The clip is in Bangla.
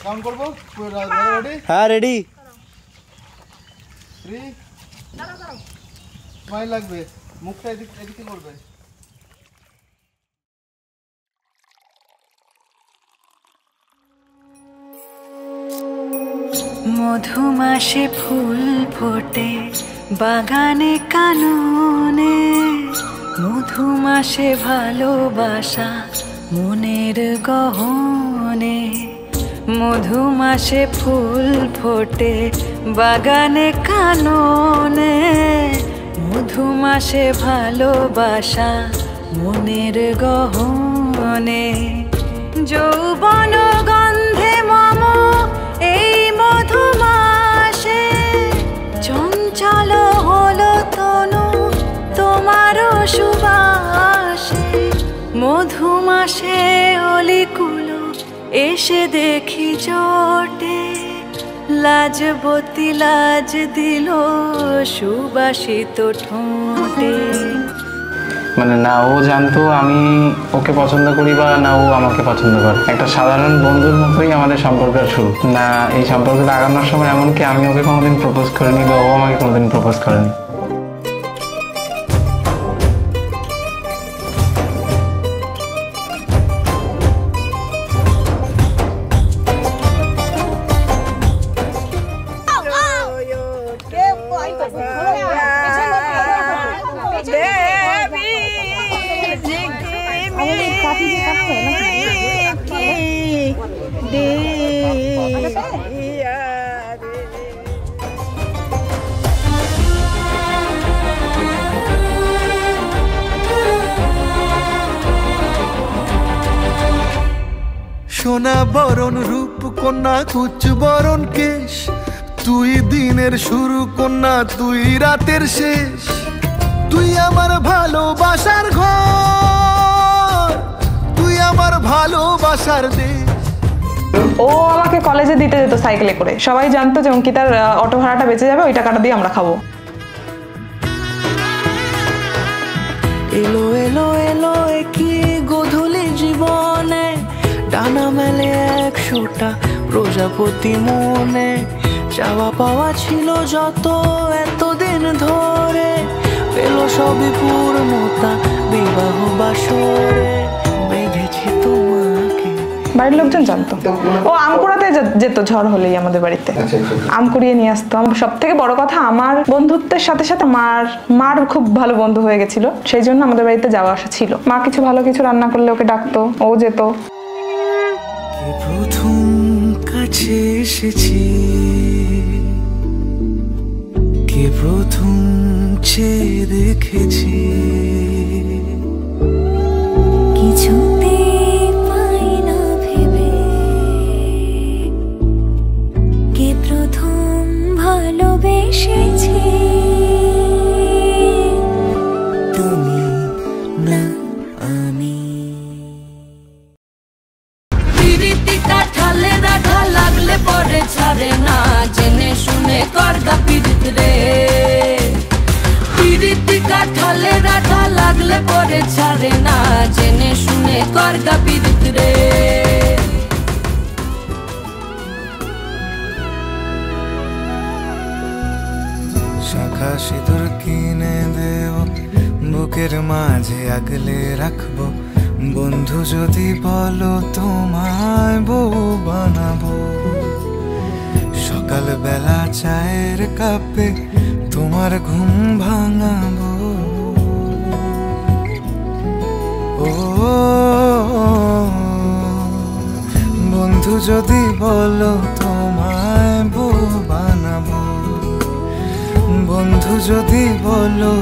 কাউন্ট করবো? হ্যাঁ রেডি। 3 স্মাইল লাগবে, মুখটা এদিকে করবে। মধুমাসে ফুল ফোটে বাগানে কাননে, মধুমাসে ভালোবাসা মনের গহনে। মধুমাসে ফুল ফোটে বাগানে কাননে, মধুমাসে ভালোবাসা মনের গহনে। যৌবন গন্ধে মম এই মধুমাসে, চঞ্চল হলো তনু তোমারও সুবাসে। মধুমাসে অলিকুলো এসে দেখি জোটে, লাজবতী লাজ দিল সুবাসিত ঠোঁটে। মানে না ও জানতো আমি ওকে পছন্দ করি বা না ও আমাকে পছন্দ করে, একটা সাধারণ বন্ধুর মতোই আমাদের সম্পর্কের শুরু। না এই সম্পর্কটা আগানোর সময় এমনকি আমি ওকে কোনোদিন প্রপোজ করিনি বা ও আমাকে কোনোদিন প্রপোজ করেনি। সোনা বরণ রূপ কন্যা কুচ বরণ কেশ, তুই দিনের শুরু কন্যা তুই রাতের শেষ। তুই আমার ভালোবাসার ঘর, তুই আমার ভালোবাসার দেশ। ও আমাকে কলেজে দিতে যেত সাইকেলে করে, সবাই জানতো যে অঙ্কিতার অটো ভাড়াটা বেঁচে যাবে, ওই টাকাটা দিয়ে আমরা খাবো। এলো এলো এলো কি গোধূলি জীবনে, ডানা মেলে 100টা প্রজাপতি মনে। চাওয়া পাওয়া ছিল যত এতদিন ধরে, পেল সবই পূর্ণতা বিবাহ বাসরে। বেঁধেছি তোমাকে। বাড়ির লোকজন জানতো। ও আম কুড়াতে যেত ঝড় হলেই আমাদের বাড়িতে, আম কুড়িয়ে নিয়ে আসতো। আমার সব থেকে বড় কথা, আমার বন্ধুত্বের সাথে সাথে মার খুব ভালো বন্ধু হয়ে গেছিল, সেই জন্য আমাদের বাড়িতে যাওয়া আসা ছিল। মা কিছু ভালো কিছু রান্না করলে ওকে ডাকতো, ও যেত। প্রথম কাছে এসেছি, কে প্রথম চেয়ে দেখেছি, কিছুতে পাই না ভেবে, কে প্রথম ভালোবেসেছি। তুমি না আমি। লাগলে পরে ছাড়ে না, জেনে শুনে করগা পীড়িত রে। পীড়িতি কাঠালে রাধা লাগলে পরে ছাড়ে না, জেনে শুনে করগা পীড়িত রে। শাখা সিঁদুর কিনে দেব, বুকের মাঝে আগলে রাখবো। বন্ধু যদি বলো তোমায় বউ বানাবো, সকাল বেলা চায়ের কাপে তোমার ঘুম ভাঙাবো। ও বন্ধু যদি বলো তোমায় বউ বানাবো, বন্ধু যদি বলো